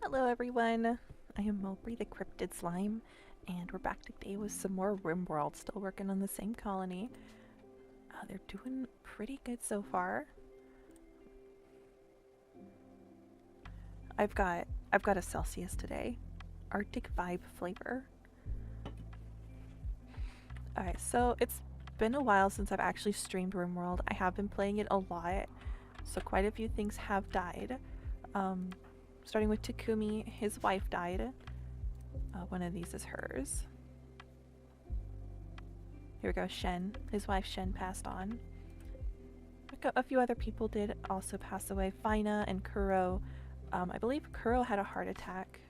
Hello everyone, I am Mulbre the Cryptid Slime, and we're back today with some more Rimworld, still working on the same colony. They're doing pretty good so far. I've got a Celsius today, Arctic Vibe flavor. Alright, so it's been a while since I've actually streamed Rimworld. I have been playing it a lot, so quite a few things have died. Starting with Takumi, his wife died. One of these is hers. Here we go, Shen. His wife Shen passed on. A few other people did also pass away. Fina and Kuro. I believe Kuro had a heart attack,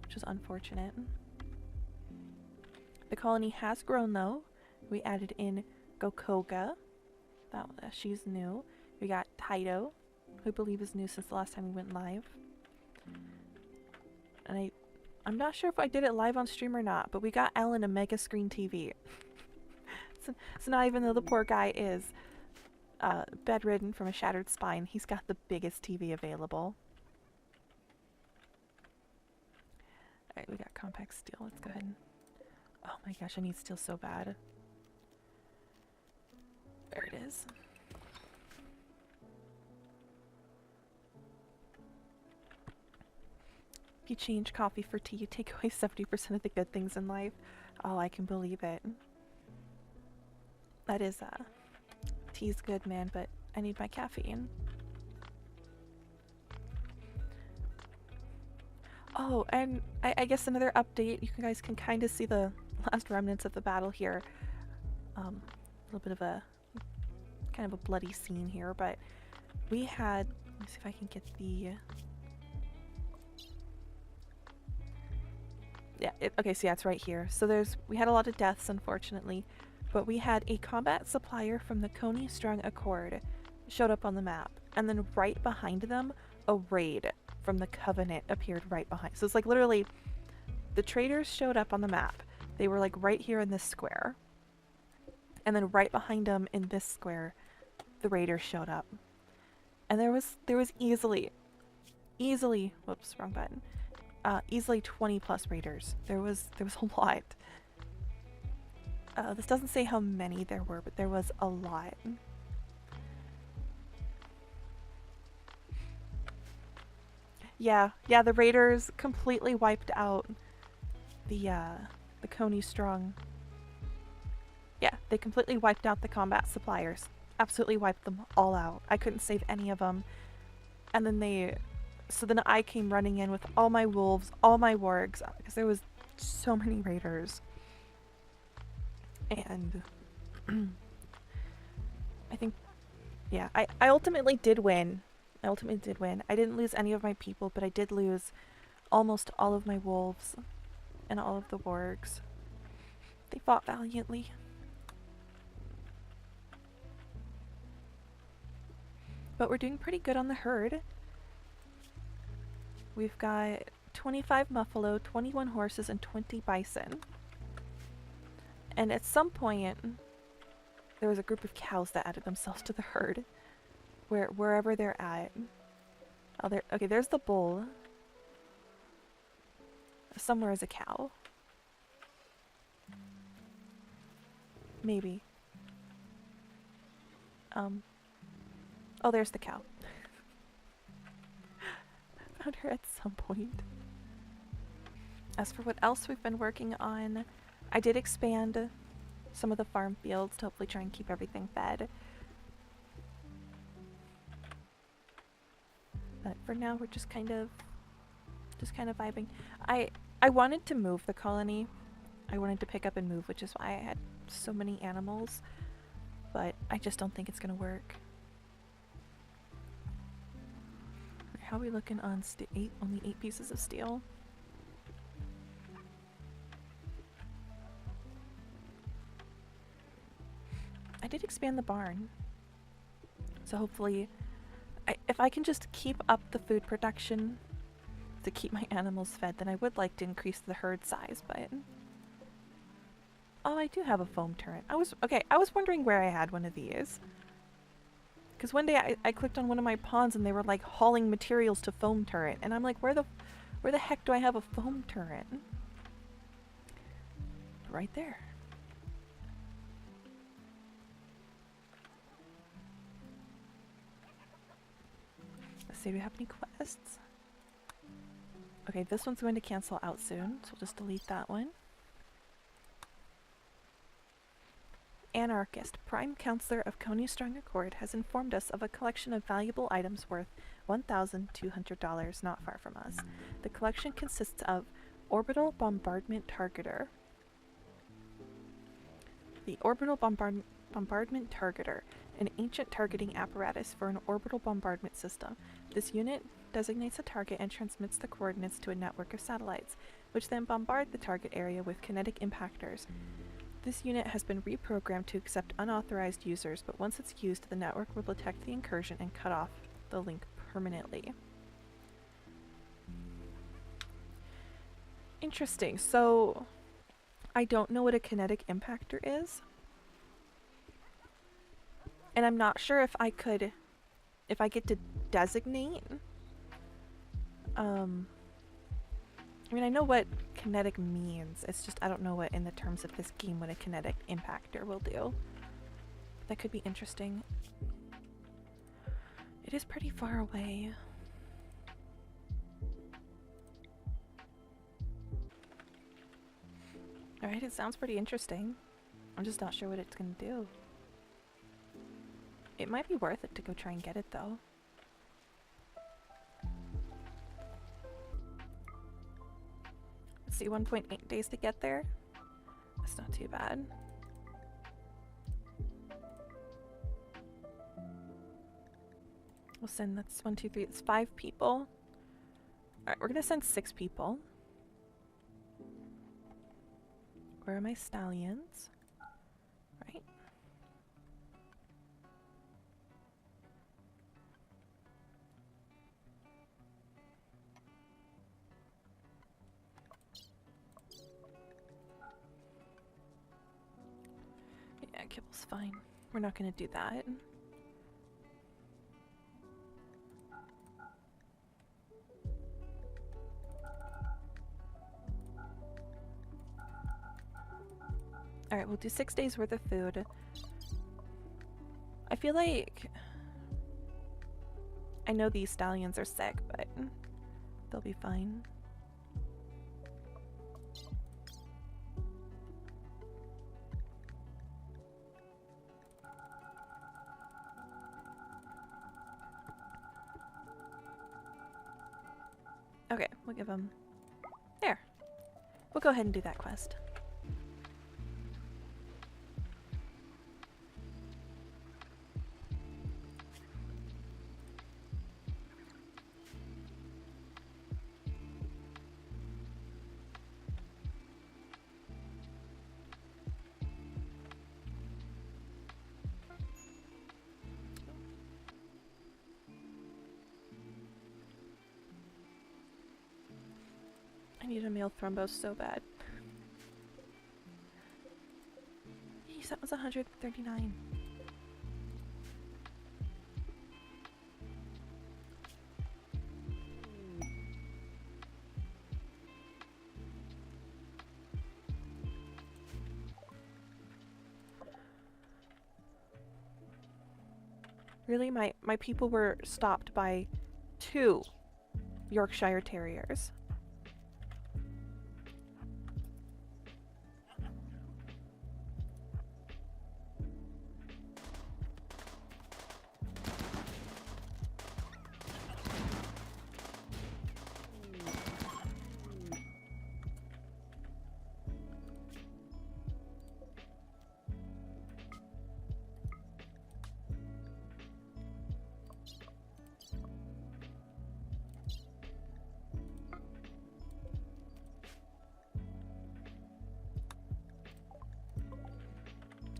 which is unfortunate. The colony has grown though. We added in Gokoga. She's new. We got Taito, who I believe is new since the last time we went live. And I'm not sure if I did it live on stream or not, but we got Ellen a mega screen TV. so now even though the poor guy is bedridden from a shattered spine, he's got the biggest TV available. Alright, we got compact steel. Let's go ahead and... Oh my gosh, I need steel so bad. There it is. If you change coffee for tea, you take away 70% of the good things in life. Oh, I can believe it. That is, tea's good, man, but I need my caffeine. Oh, and I guess another update. You guys can kind of see the last remnants of the battle here. A little bit of a kind of a bloody scene here, but we had... Let me see if I can get the... Yeah, okay, so yeah, it's right here. So we had a lot of deaths, unfortunately, but we had a combat supplier from the Coney Strong Accord showed up on the map, and then right behind them, a raid from the Covenant appeared right behind. So it's like literally, the traders showed up on the map. They were like right here in this square, and then right behind them in this square, the raiders showed up, and there was easily, whoops, wrong button. Easily 20 plus raiders. There was a lot. This doesn't say how many there were, but there was a lot. Yeah, the raiders completely wiped out the Coney Strong. Yeah, they completely wiped out the combat suppliers. Absolutely wiped them all out. I couldn't save any of them. And then so then I came running in with all my wolves, all my wargs, because there was so many raiders. And I think, yeah, I ultimately did win. I didn't lose any of my people, but I did lose almost all of my wolves and all of the wargs. They fought valiantly. But we're doing pretty good on the herd. We've got 25 buffalo, 21 horses, and 20 bison. And at some point, there was a group of cows that added themselves to the herd. Wherever they're at. Oh, okay, there's the bull. Somewhere is a cow. Maybe. Oh, there's the cow. Found her at some point. As for what else we've been working on, I did expand some of the farm fields to hopefully try and keep everything fed. But for now, we're just kind of vibing. I wanted to move the colony. I wanted to pick up and move, which is why I had so many animals. But I just don't think it's gonna work. How are we looking on only 8 pieces of steel? I did expand the barn. So hopefully, if I can just keep up the food production to keep my animals fed, then I would like to increase the herd size, but... Oh, I do have a foam turret. I was wondering where I had one of these. Because one day I clicked on one of my pawns and they were like hauling materials to foam turret, and I'm like, where the heck do I have a foam turret? Right there. Let's see, do we have any quests? Okay, this one's going to cancel out soon, so we'll just delete that one. Anarchist, Prime Counselor of Coney Strong Accord, has informed us of a collection of valuable items worth $1,200 not far from us. The collection consists of Orbital Bombardment Targeter. The Orbital Bombardment Targeter, an ancient targeting apparatus for an orbital bombardment system. This unit designates a target and transmits the coordinates to a network of satellites, which then bombard the target area with kinetic impactors. This unit has been reprogrammed to accept unauthorized users, but once it's used, the network will detect the incursion and cut off the link permanently. Interesting. So, I don't know what a kinetic impactor is. And I'm not sure if I get to designate. I mean, I know what kinetic means. It's just I don't know what, in the terms of this game, what a kinetic impactor will do. That could be interesting. It is pretty far away. Alright, it sounds pretty interesting. I'm just not sure what it's gonna do. It might be worth it to go try and get it, though. Let's see, 1.8 days to get there. That's not too bad. We'll send, that's 1, 2, 3, it's 5 people. Alright, we're gonna send 6 people. Where are my stallions? Right. Yeah, kibble's fine. We're not gonna do that. Alright, we'll do 6 days worth of food. I feel like... I know these stallions are sick, but they'll be fine. Okay, we'll give them... There. We'll go ahead and do that quest. I need a male thrombose so bad. Jeez, that was 139. Really, my people were stopped by 2 Yorkshire Terriers.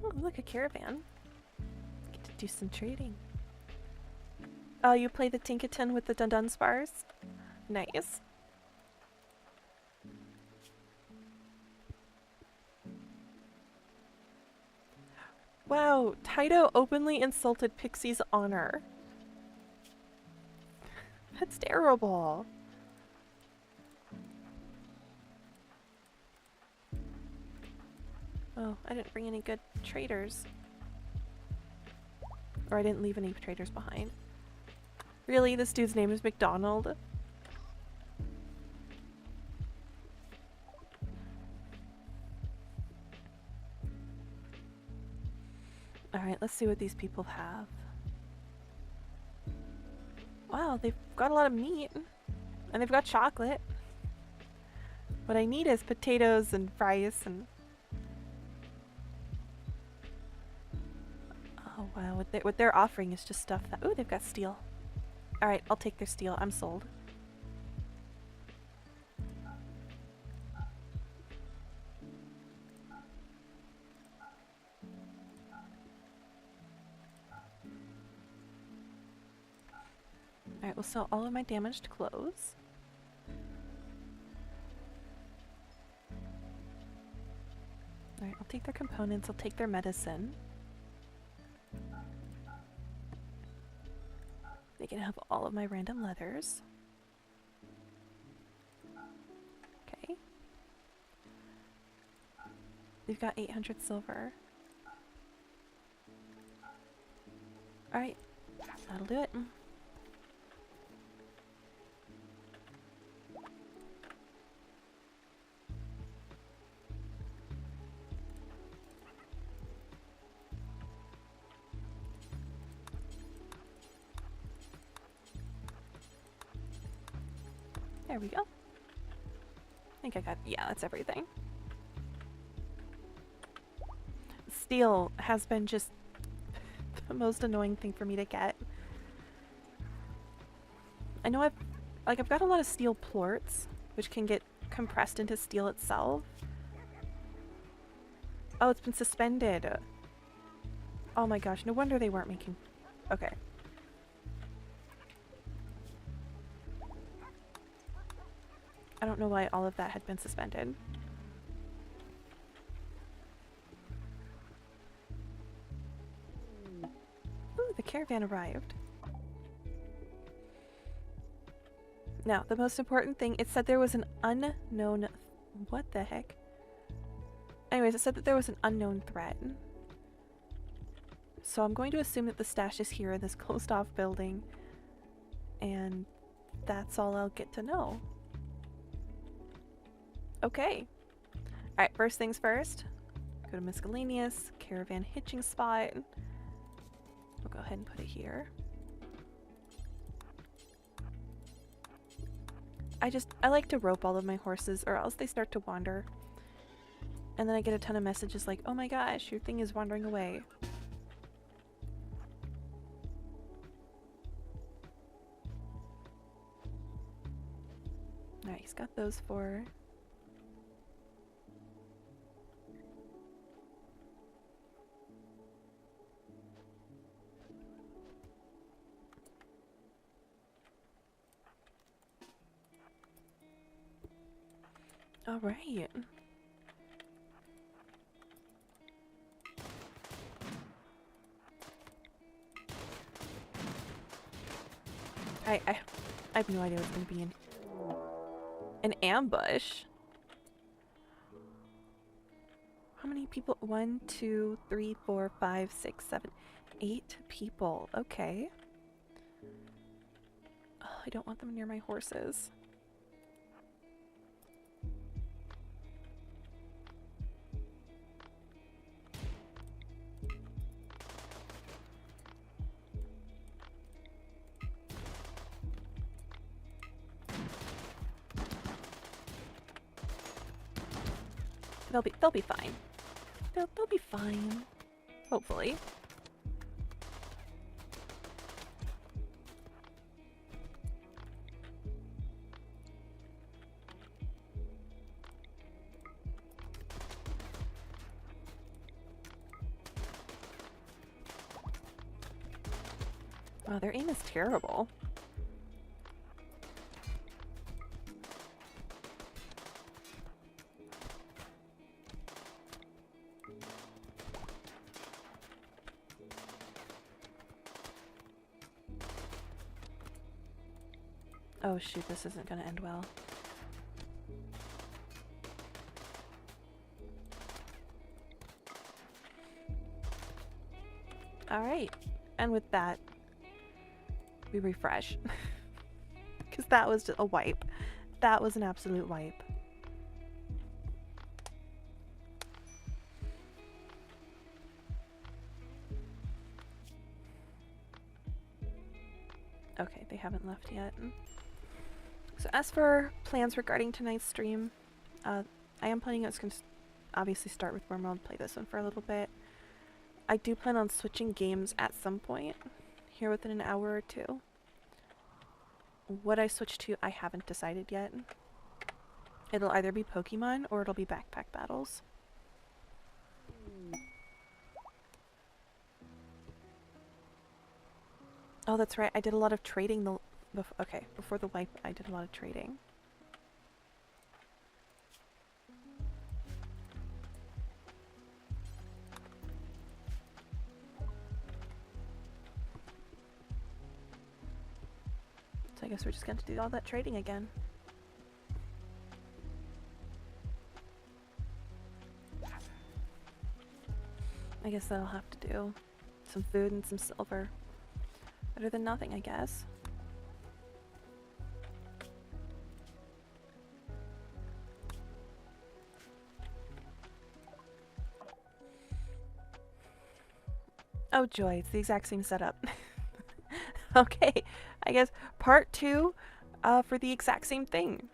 Oh, look, a caravan. Get to do some trading. Oh, you play the Tinkaton with the Dun spars? Nice. Wow, Taito openly insulted Pixie's honor. That's terrible. Oh, I didn't bring any good traders. Or I didn't leave any traders behind. Really? This dude's name is McDonald? Alright, let's see what these people have. Wow, they've got a lot of meat. And they've got chocolate. What I need is potatoes and rice and... Oh wow, what they're offering is just stuff that... Ooh, they've got steel. Alright, I'll take their steel. I'm sold. Alright, we'll sell all of my damaged clothes. Alright, I'll take their components, I'll take their medicine. They can have all of my random leathers. Okay. We've got 800 silver. Alright, that'll do it. There we go. I think I got, yeah, that's everything. Steel has been just the most annoying thing for me to get. I know I've got a lot of steel plorts, which can get compressed into steel itself. Oh, it's been suspended. Oh my gosh, no wonder they weren't making... Okay. I don't know why all of that had been suspended. Ooh, the caravan arrived. Now, the most important thing, it said there was an unknown... What the heck? Anyways, it said that there was an unknown threat. So I'm going to assume that the stash is here in this closed off building. And that's all I'll get to know. Okay. Alright, first things first. Go to miscellaneous, caravan hitching spot. We'll go ahead and put it here. I like to rope all of my horses or else they start to wander. And then I get a ton of messages like, oh my gosh, your thing is wandering away. Nice, got those four. All right. I have no idea what's going to be in an ambush. How many people? 1, 2, 3, 4, 5, 6, 7, 8 people. Okay. Oh, I don't want them near my horses. They'll be fine. They'll be fine. Hopefully. Wow, their aim is terrible. Oh shoot, this isn't gonna end well. Alright, and with that, we refresh. Because that was just a wipe. That was an absolute wipe. Okay, they haven't left yet. So as for plans regarding tonight's stream, I am planning on going to obviously start with Rimworld, play this one for a little bit. I do plan on switching games at some point, here within an hour or two. What I switch to, I haven't decided yet. It'll either be Pokemon or it'll be backpack battles. Oh, that's right. I did a lot of trading before the wipe, I did a lot of trading. So I guess we're just going to do all that trading again. I guess that'll have to do. Some food and some silver. Better than nothing, I guess. Oh joy, it's the exact same setup. Okay, I guess part 2 for the exact same thing.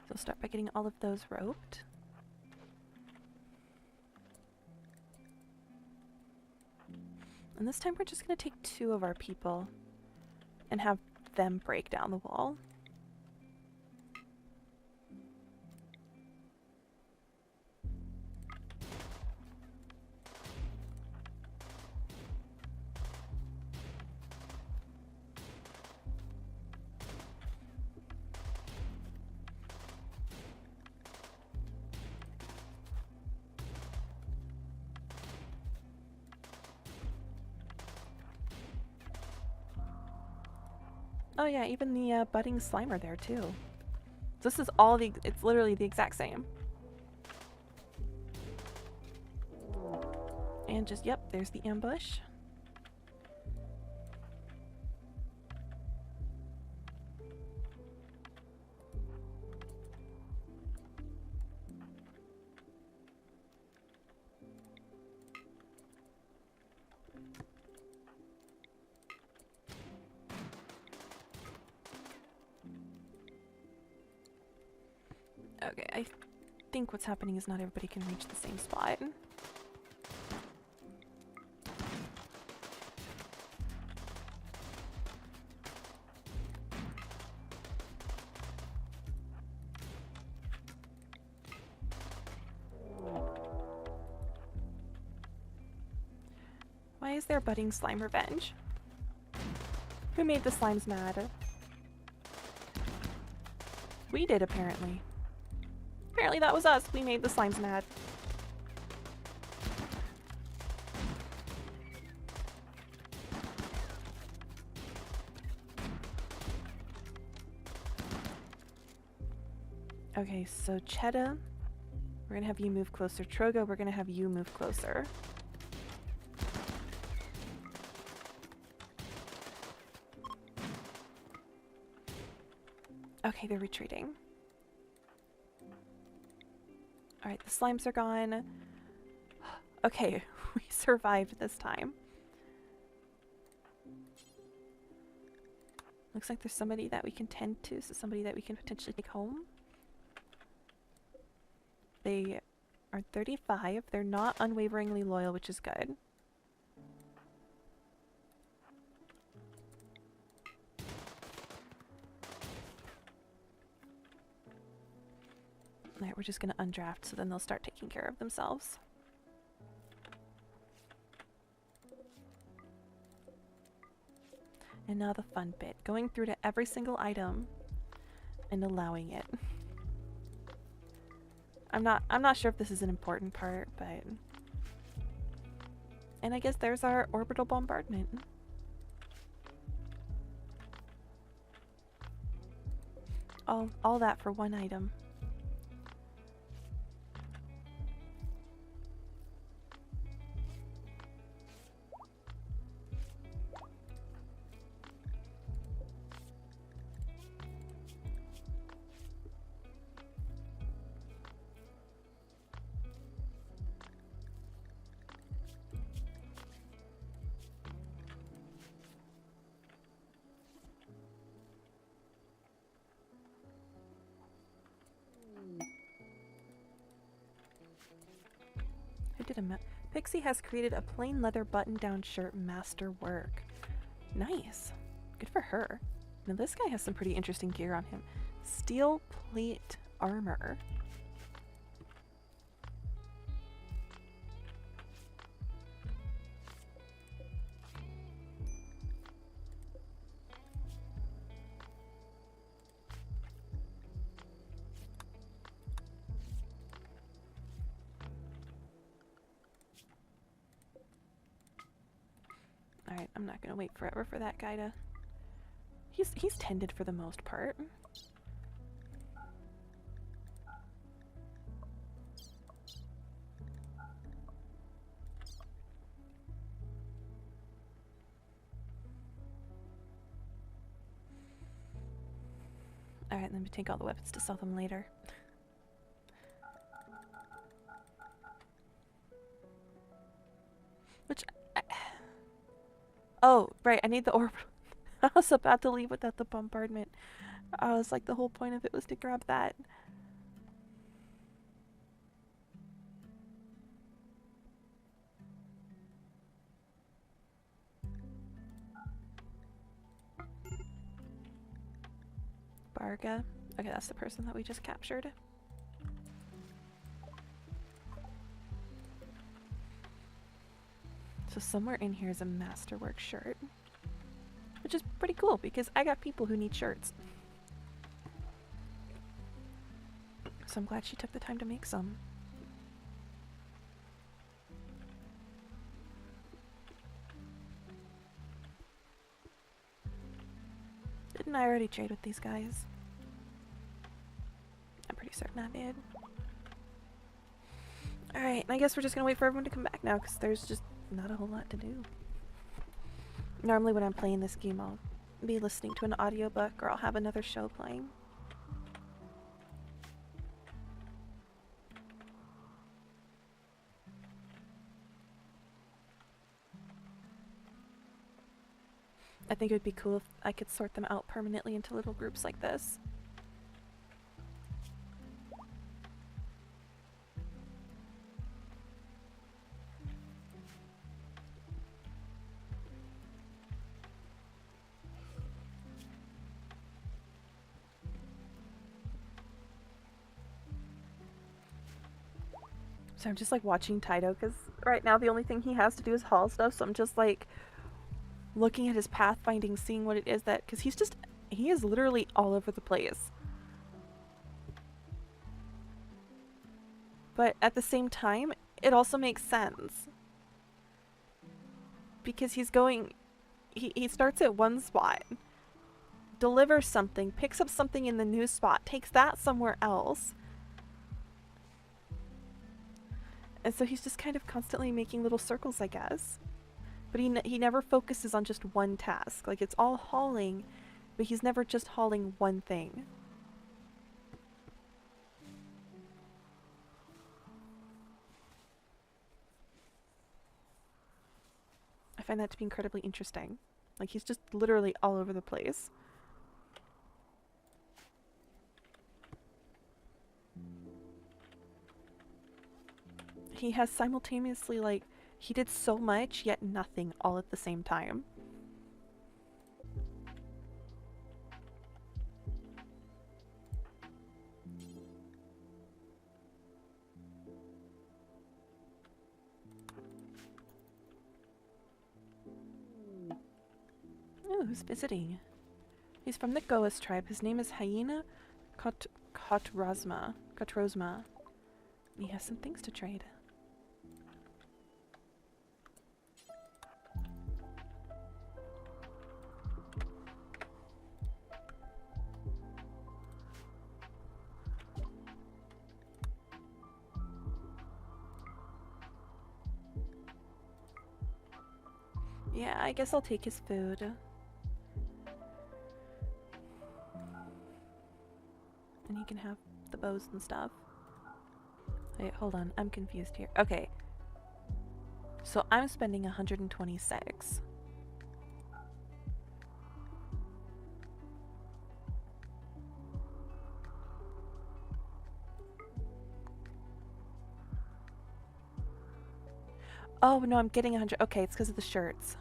So start by getting all of those roped. And this time we're just going to take 2 of our people and have them break down the wall. Oh yeah, even the budding Slimer there too. This is all it's literally the exact same. And just, yep, there's the ambush. Okay, I think what's happening is not everybody can reach the same spot. Why is there budding slime revenge? Who made the slimes mad? We did, apparently. Apparently that was us. We made the slimes mad. Okay, so Chetta, we're gonna have you move closer. Trogo, we're gonna have you move closer. Okay, they're retreating. Alright, the slimes are gone. Okay, we survived this time. Looks like there's somebody that we can tend to, so somebody that we can potentially take home. They are 35. They're not unwaveringly loyal, which is good. Alright, we're just gonna undraft so then they'll start taking care of themselves. And now the fun bit. Going through to every single item and allowing it. I'm not sure if this is an important part, but... And I guess there's our orbital bombardment. All that for one item. Pixie has created a plain leather button-down shirt masterwork. Nice. Good for her. Now this guy has some pretty interesting gear on him. Steel plate armor. Alright, I'm not gonna wait forever for that guy to... He's tended for the most part. Alright, let me take all the weapons to sell them later. Which... Oh, right, I need the orbital. I was about to leave without the bombardment. I was like, the whole point of it was to grab that. Barga. Okay, that's the person that we just captured. So somewhere in here is a masterwork shirt. Which is pretty cool, because I got people who need shirts. So I'm glad she took the time to make some. Didn't I already trade with these guys? I'm pretty certain I did. Alright, I guess we're just gonna wait for everyone to come back now, because there's just not a whole lot to do. Normally when I'm playing this game, I'll be listening to an audiobook or I'll have another show playing. I think it would be cool if I could sort them out permanently into little groups like this. So I'm just like watching Taito because right now the only thing he has to do is haul stuff, so I'm just like looking at his pathfinding, seeing what it is that, because he is literally all over the place. But at the same time, it also makes sense. Because he's going, he starts at one spot, delivers something, picks up something in the new spot, takes that somewhere else. And so he's just kind of constantly making little circles, I guess. But he never focuses on just one task. Like, it's all hauling, but he's never just hauling one thing. I find that to be incredibly interesting. Like, he's just literally all over the place. He has simultaneously, like, he did so much, yet nothing all at the same time. Ooh, who's visiting? He's from the Goas tribe. His name is Hyena Kotrosma. He has some things to trade. Yeah, I guess I'll take his food. And he can have the bows and stuff. Wait, hold on. I'm confused here. Okay. So I'm spending 126. Oh, no, I'm getting 100. Okay, it's because of the shirts.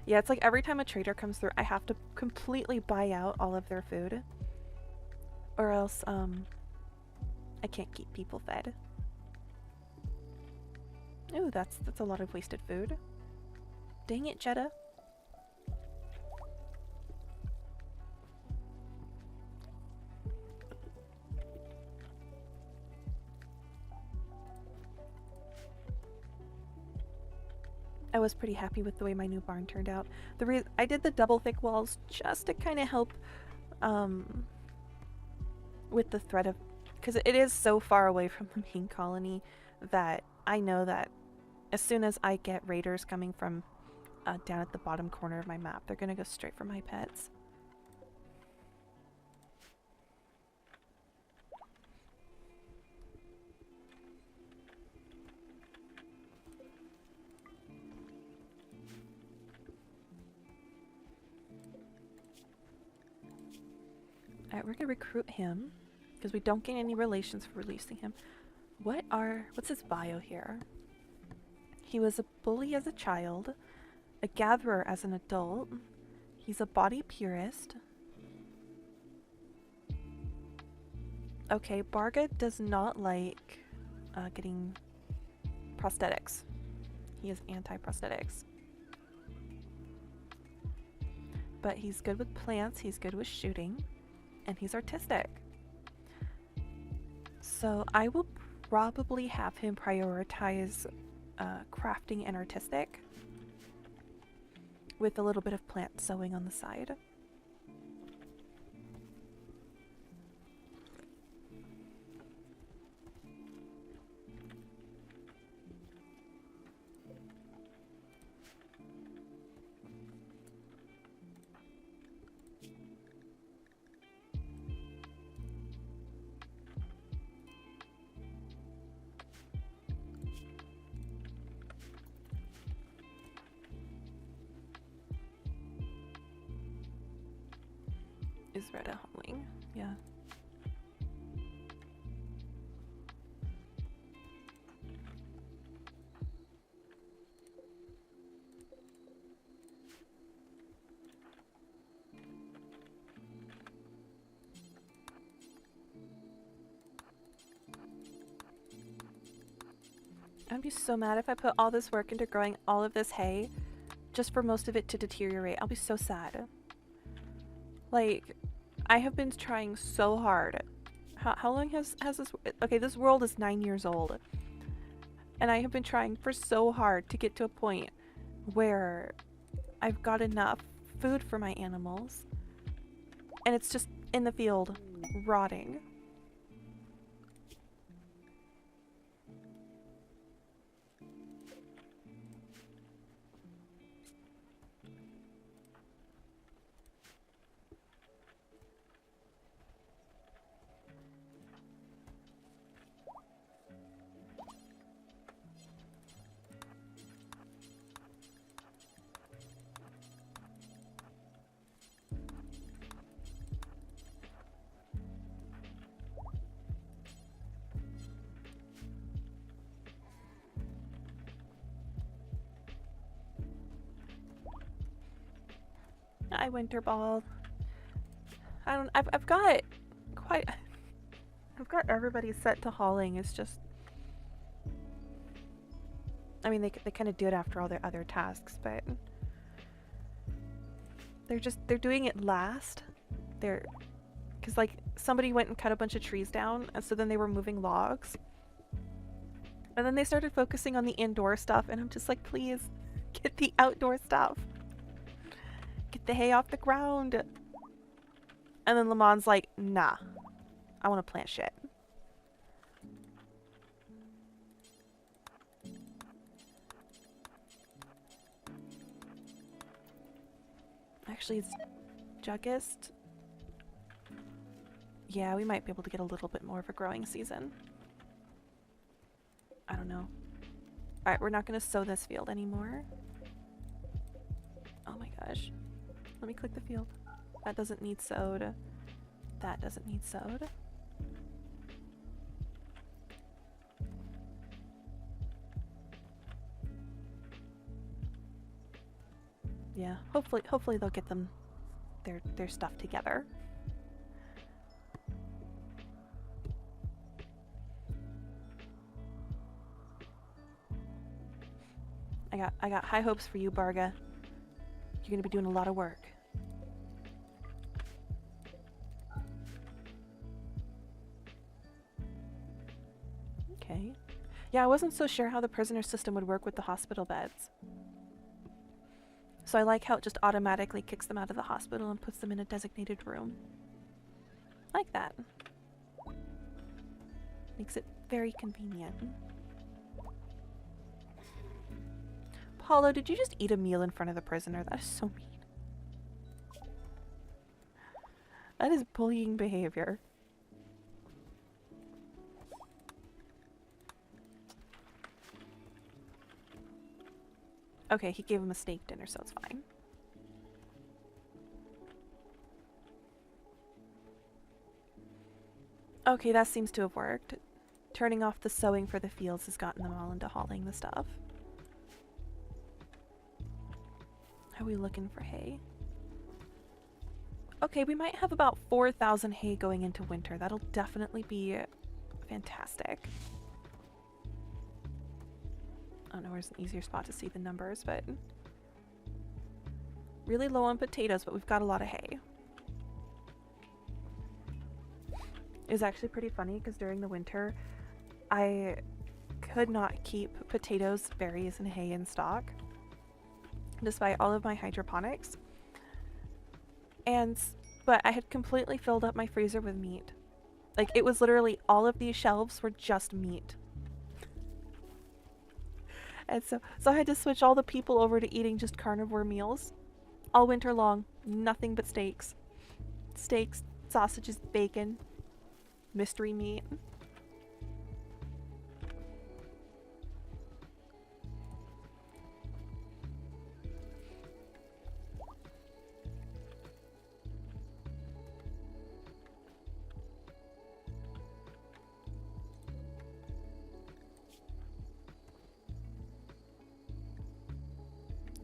Yeah, it's like every time a trader comes through, I have to completely buy out all of their food. Or else, I can't keep people fed. Ooh, that's a lot of wasted food. Dang it, Jetta. I was pretty happy with the way my new barn turned out. I did the double thick walls just to kind of help with the threat of, because it is so far away from the main colony that I know that as soon as I get raiders coming from down at the bottom corner of my map, they're gonna go straight for my pets. Alright, we're gonna recruit him because we don't gain any relations for releasing him. What's his bio here? He was a bully as a child, a gatherer as an adult. He's a body purist. Okay, Barga does not like getting prosthetics. He is anti-prosthetics. But he's good with plants, he's good with shooting, and he's artistic. So I will probably have him prioritize crafting and artistic with a little bit of plant sewing on the side. Is red a homewing? Yeah. I'd be so mad if I put all this work into growing all of this hay just for most of it to deteriorate. I'll be so sad. Like, I have been trying so hard. How long has this... Okay, this world is 9 years old. And I have been trying for so hard to get to a point where I've got enough food for my animals. And it's just in the field, rotting. I winter balled. I've got I've got everybody set to hauling. It's just, I mean, they kind of do it after all their other tasks, but they're doing it last. Because like somebody went and cut a bunch of trees down, and so then they were moving logs. And then they started focusing on the indoor stuff, and I'm just like, please, get the outdoor stuff. Get the hay off the ground. And then Lamont's like, nah, I want to plant shit. Actually, it's Juggist. Yeah, we might be able to get a little bit more of a growing season. I don't know. Alright, we're not going to sow this field anymore. Oh my gosh. Let me click the field. That doesn't need sowed. That doesn't need sowed. Yeah, hopefully they'll get them their stuff together. I got high hopes for you, Barga. You're gonna be doing a lot of work. Okay. Yeah, I wasn't so sure how the prisoner system would work with the hospital beds. So I like how it just automatically kicks them out of the hospital and puts them in a designated room. I like that. Makes it very convenient. Paulo, did you just eat a meal in front of the prisoner? That is so mean. That is bullying behavior. Okay, he gave him a steak dinner, so it's fine. Okay, that seems to have worked. Turning off the sowing for the fields has gotten them all into hauling the stuff. How are we looking for hay? Okay, we might have about 4,000 hay going into winter. That'll definitely be fantastic. I don't know where's an easier spot to see the numbers, but really low on potatoes, but we've got a lot of hay. It was actually pretty funny because during the winter, I could not keep potatoes, berries, and hay in stock, despite all of my hydroponics. But I had completely filled up my freezer with meat. Like, it was literally all of these shelves were just meat. And so I had to switch all the people over to eating just carnivore meals. All winter long. Nothing but steaks. Steaks, sausages, bacon, mystery meat.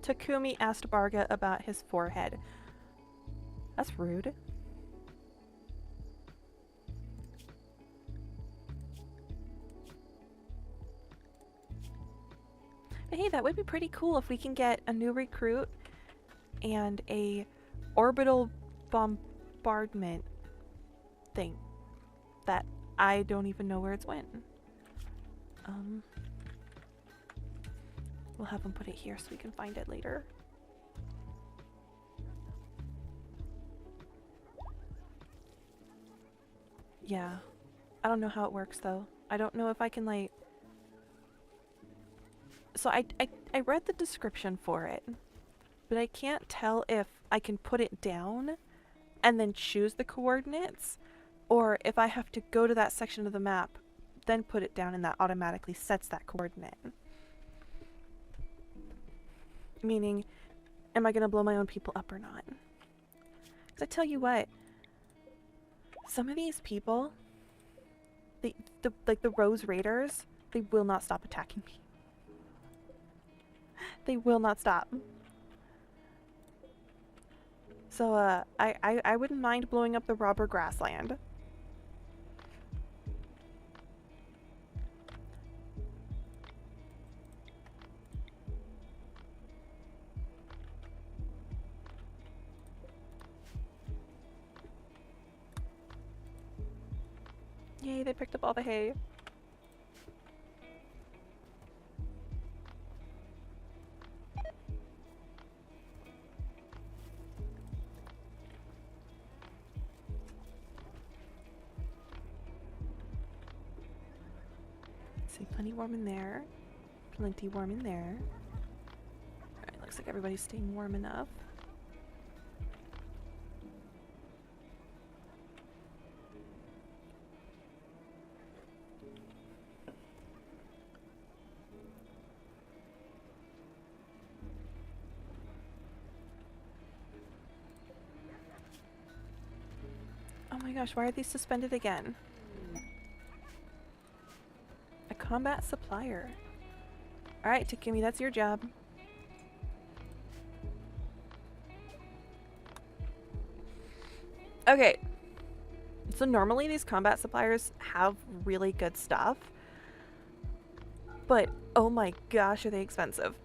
Takumi asked Barga about his forehead. That's rude. But hey, that would be pretty cool if we can get a new recruit and a orbital bombardment thing that I don't even know where it's went. We'll have them put it here so we can find it later. Yeah. I don't know how it works though. I don't know if I can like... So I read the description for it, but I can't tell if I can put it down and then choose the coordinates, or if I have to go to that section of the map, then put it down and that automatically sets that coordinate. Meaning, am I gonna blow my own people up or not? Because I tell you what, some of these people, like the Rose Raiders, they will not stop attacking me. They will not stop. So, I wouldn't mind blowing up the robber grassland. Yay, they picked up all the hay. See, plenty warm in there. Plenty warm in there. Alright, looks like everybody's staying warm enough. Oh my gosh, why are these suspended again? A combat supplier. Alright, Takumi, that's your job. Okay. So normally these combat suppliers have really good stuff. But oh my gosh, are they expensive.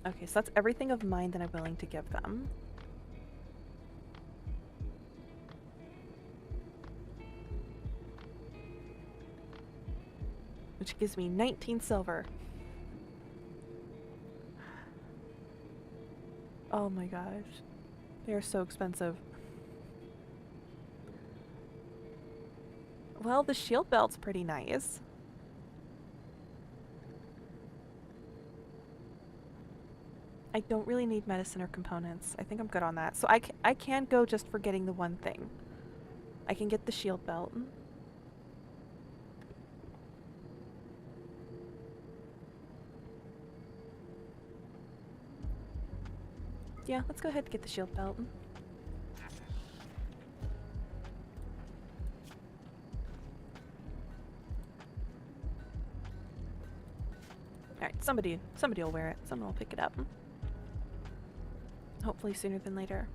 Okay, so that's everything of mine that I'm willing to give them. Which gives me 19 silver. Oh my gosh. They are so expensive. Well, the shield belt's pretty nice. I don't really need medicine or components. I think I'm good on that. So I can go just for getting the one thing. I can get the shield belt. Yeah, let's go ahead and get the shield belt. Alright, somebody will wear it. Someone will pick it up. Hopefully sooner than later.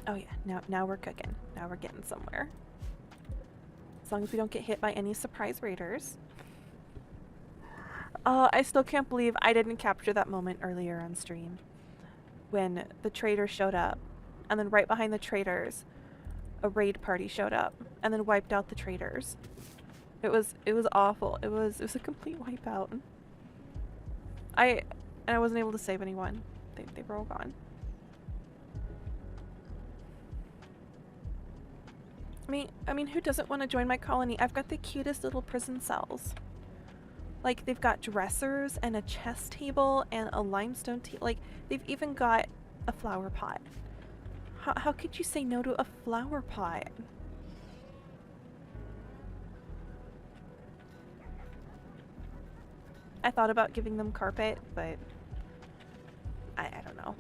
Oh yeah, now we're cooking. Now we're getting somewhere. As long as we don't get hit by any surprise raiders. I still can't believe I didn't capture that moment earlier on stream. When the traders showed up. And then right behind the traders, a raid party showed up. And then wiped out the traders. It was awful. It was a complete wipeout. I wasn't able to save anyone. They were all gone. I mean, who doesn't want to join my colony? I've got the cutest little prison cells. Like, they've got dressers and a chess table and a limestone table. Like, they've even got a flower pot. How could you say no to a flower pot? I thought about giving them carpet, but I don't know.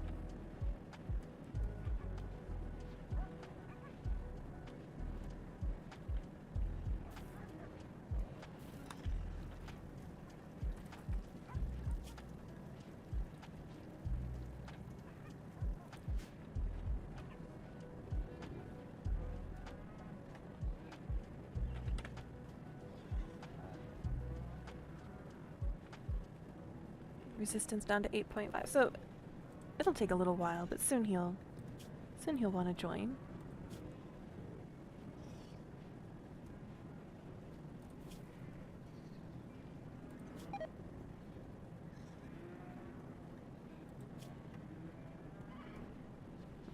Resistance down to 8.5. So it'll take a little while, but soon he'll want to join.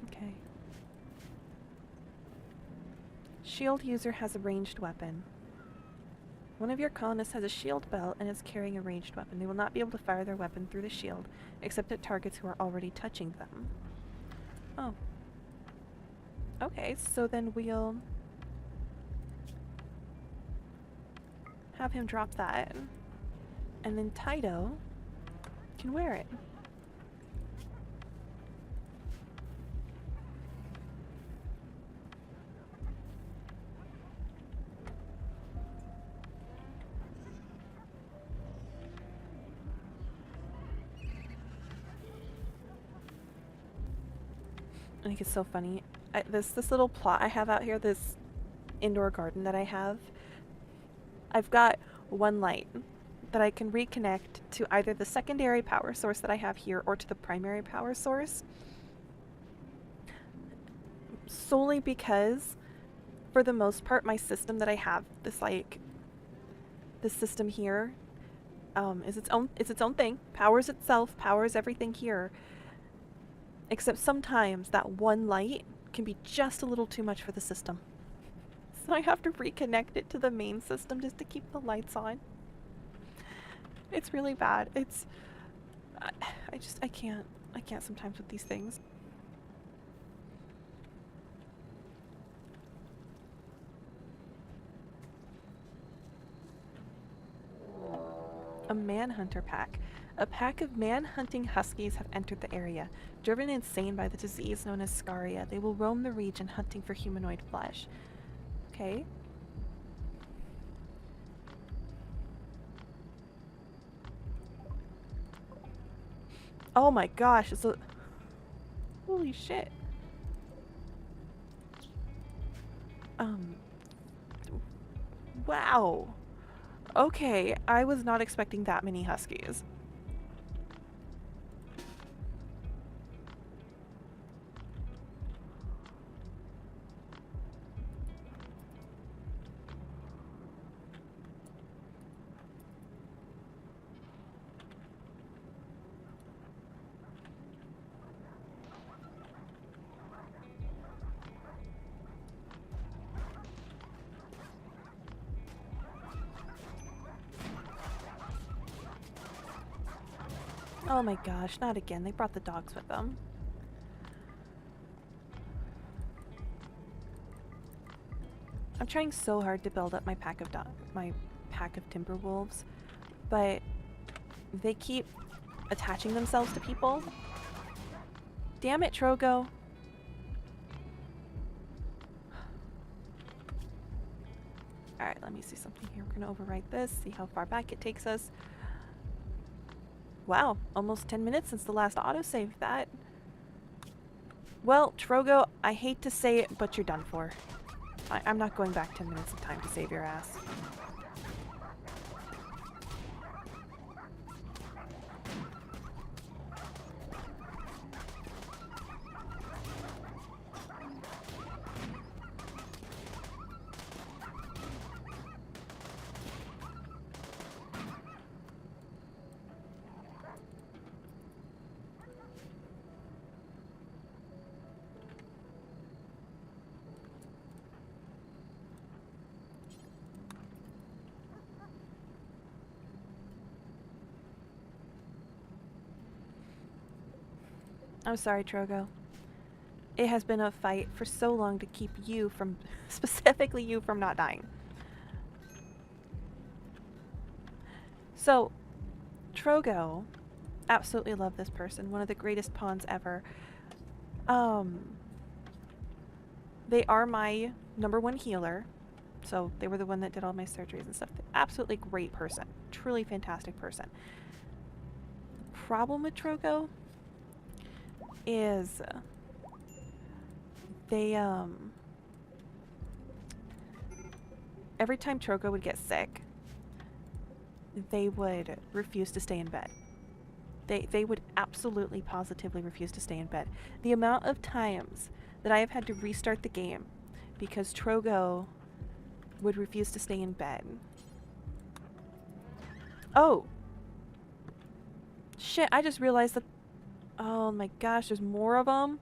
Okay. Shield user has a ranged weapon. One of your colonists has a shield belt and is carrying a ranged weapon. They will not be able to fire their weapon through the shield, except at targets who are already touching them. Oh. Okay, so then we'll have him drop that. And then Taito can wear it. I think it's so funny. This little plot I have out here, this indoor garden that I have, I've got one light that I can reconnect to either the secondary power source that I have here or to the primary power source. Solely because, for the most part, my system that I have, this system here, is its own thing. Powers itself, powers everything here. Except sometimes that one light can be just a little too much for the system. So I have to reconnect it to the main system just to keep the lights on. It's really bad. I can't sometimes with these things. A manhunter pack. A pack of man-hunting huskies have entered the area. Driven insane by the disease known as scaria, they will roam the region hunting for humanoid flesh. Okay. Oh my gosh, it's a... Holy shit. Wow. Okay, I was not expecting that many huskies. Oh my gosh, not again. They brought the dogs with them. I'm trying so hard to build up my pack of timber wolves, but they keep attaching themselves to people. Damn it, Trogo. Alright, let me see something here. We're gonna overwrite this, see how far back it takes us. Wow, almost 10 minutes since the last autosave. That... Well, Trogo, I hate to say it, but you're done for. I'm not going back 10 minutes of time to save your ass. I'm sorry, Trogo. It has been a fight for so long to keep you from, specifically you, from not dying. So, Trogo, absolutely love this person. One of the greatest pawns ever. They are my #1 healer. So they were the one that did all my surgeries and stuff. Absolutely great person. Truly fantastic person. The problem with Trogo is they, every time Trogo would get sick, they would refuse to stay in bed. They would absolutely, positively refuse to stay in bed. The amount of times that I have had to restart the game because Trogo would refuse to stay in bed. Oh! Shit, I just realized that... Oh my gosh, there's more of them?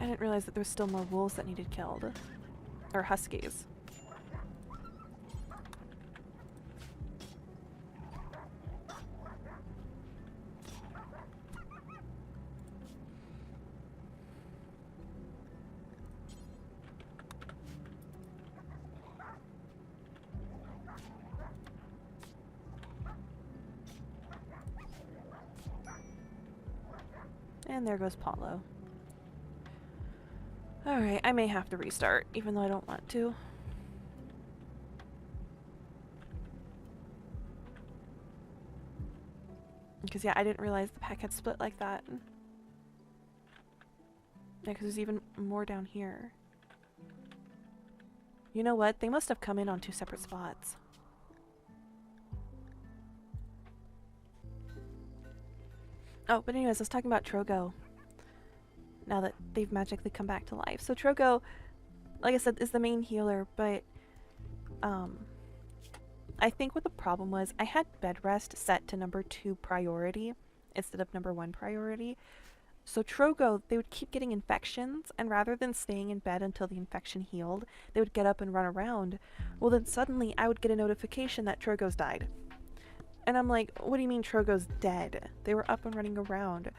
I didn't realize that there was still more wolves that needed killed. Or huskies. And there goes Paulo. Alright, I may have to restart, even though I don't want to. Because, yeah, I didn't realize the pack had split like that. Yeah, because there's even more down here. You know what? They must have come in on 2 separate spots. Oh, but anyways, I was talking about Trogo. Now that they've magically come back to life. So Trogo, like I said, is the main healer, but I think what the problem was, I had bed rest set to number 2 priority instead of number 1 priority. So Trogo, they would keep getting infections, and rather than staying in bed until the infection healed, they would get up and run around. Well, then suddenly I would get a notification that Trogo's died. And I'm like, what do you mean Trogo's dead? They were up and running around.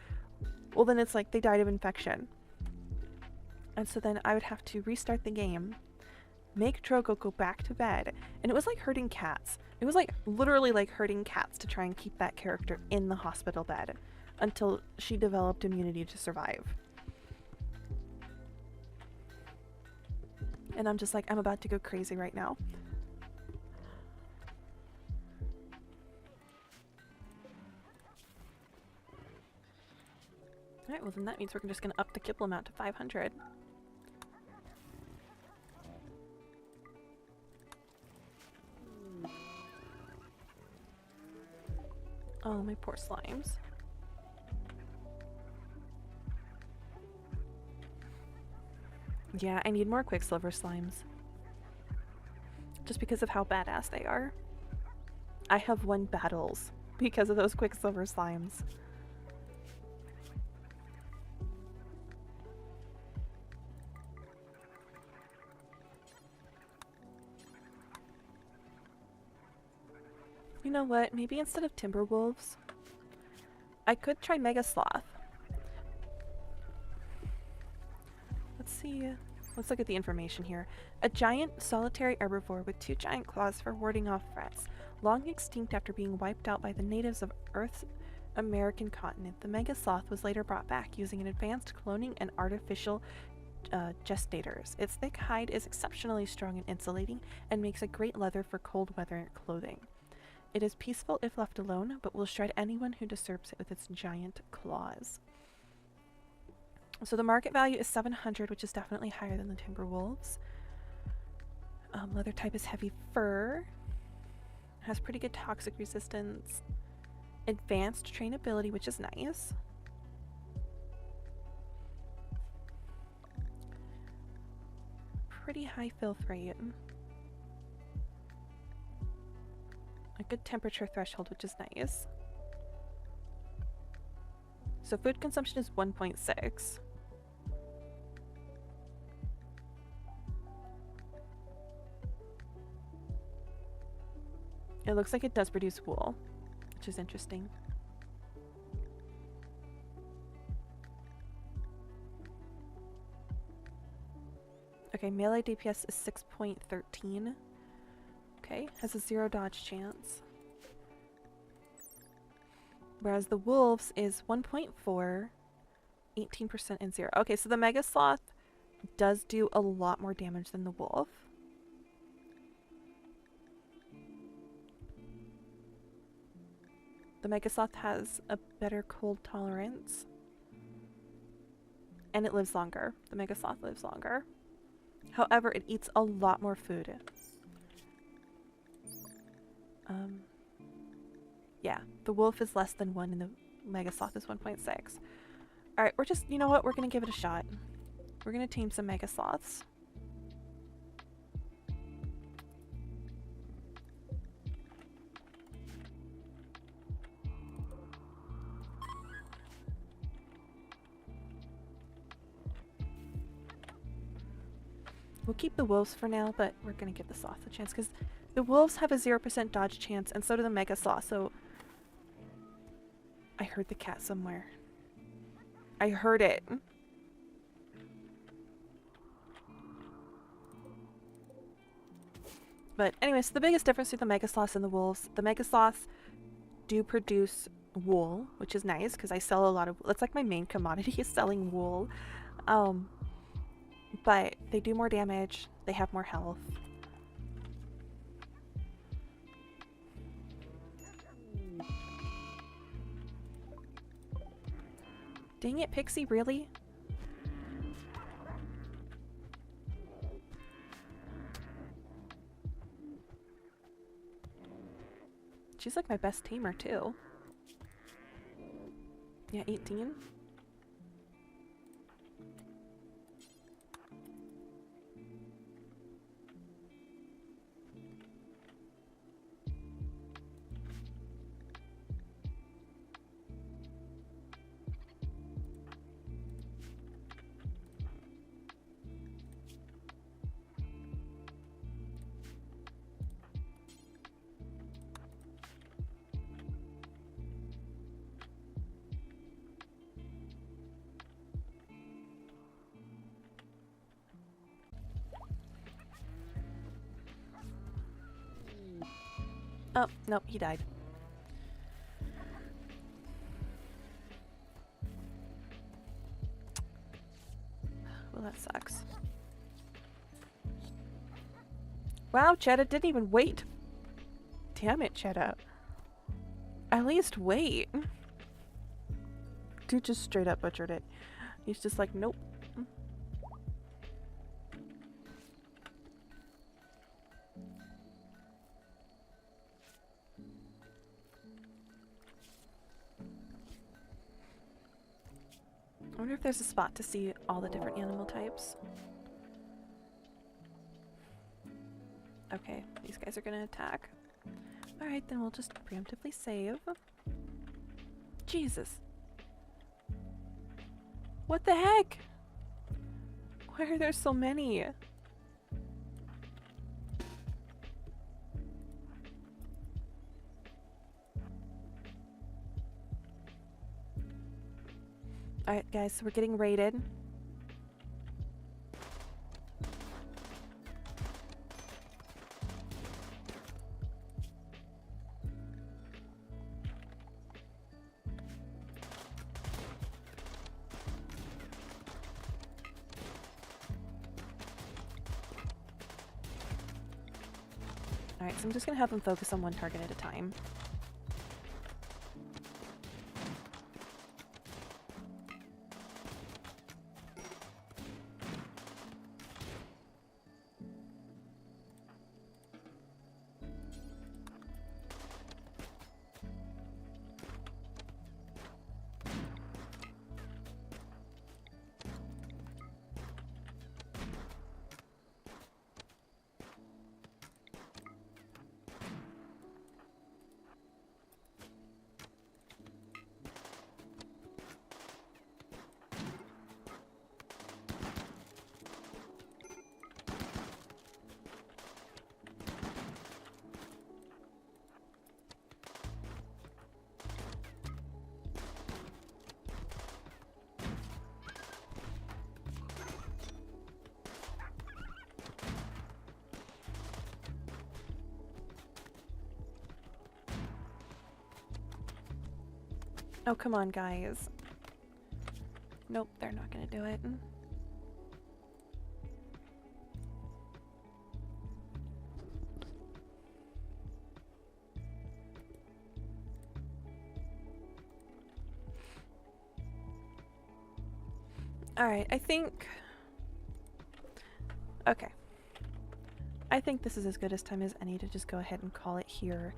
Well, then it's like they died of infection. And so then I would have to restart the game, make Trogo go back to bed, and it was like herding cats. It was like literally like herding cats to try and keep that character in the hospital bed until she developed immunity to survive. And I'm just like, I'm about to go crazy right now. Alright, well then that means we're just gonna up the kibble amount to 500. Oh, my poor slimes. Yeah, I need more Quicksilver slimes. Just because of how badass they are. I have won battles because of those Quicksilver slimes. You know what? Maybe instead of Timberwolves, I could try Mega Sloth. Let's see. Let's look at the information here. A giant solitary herbivore with 2 giant claws for warding off threats. Long extinct after being wiped out by the natives of Earth's American continent, the Mega Sloth was later brought back using an advanced cloning and artificial gestators. Its thick hide is exceptionally strong and insulating and makes a great leather for cold weather clothing. It is peaceful if left alone, but will shred anyone who disturbs it with its giant claws. So the market value is 700, which is definitely higher than the Timberwolves. Leather type is heavy fur. Has pretty good toxic resistance. Advanced trainability, which is nice. Pretty high filth rate. A good temperature threshold, which is nice. So food consumption is 1.6. It looks like it does produce wool, which is interesting. Okay, melee DPS is 6.13. Okay, has a 0 dodge chance. Whereas the wolves is 1.4, 18% and 0. Okay, so the Mega Sloth does do a lot more damage than the wolf. The Mega Sloth has a better cold tolerance. And it lives longer. The Mega Sloth lives longer. However, it eats a lot more food. Yeah, the wolf is less than 1 and the Mega Sloth is 1.6. Alright, we're just, you know what, we're gonna give it a shot. We're gonna tame some Mega Sloths. We'll keep the wolves for now, but we're gonna give the sloths a chance because the wolves have a 0% dodge chance and so do the Mega Sloth, so I heard the cat somewhere. I heard it. But anyways, the biggest difference between the Mega Sloths and the wolves, the Mega Sloths do produce wool, which is nice because I sell a lot of, that's like my main commodity is selling wool. Um, but they do more damage, they have more health. Dang it, Pixie, really? She's like my best tamer too. Yeah, 18. Oh, nope, he died. Well, that sucks. Wow, Cheddar didn't even wait. Damn it, Cheddar. At least wait. Dude just straight up butchered it. He's just like, nope. I wonder if there's a spot to see all the different animal types. Okay, these guys are gonna attack. Alright, then we'll just preemptively save. Jesus. What the heck? Why are there so many? Alright guys, so we're getting raided. Alright, so I'm just gonna have them focus on one target at a time. Oh, come on, guys. Nope, they're not gonna do it. Alright, I think... Okay. I think this is as good as time as any to just go ahead and call it here.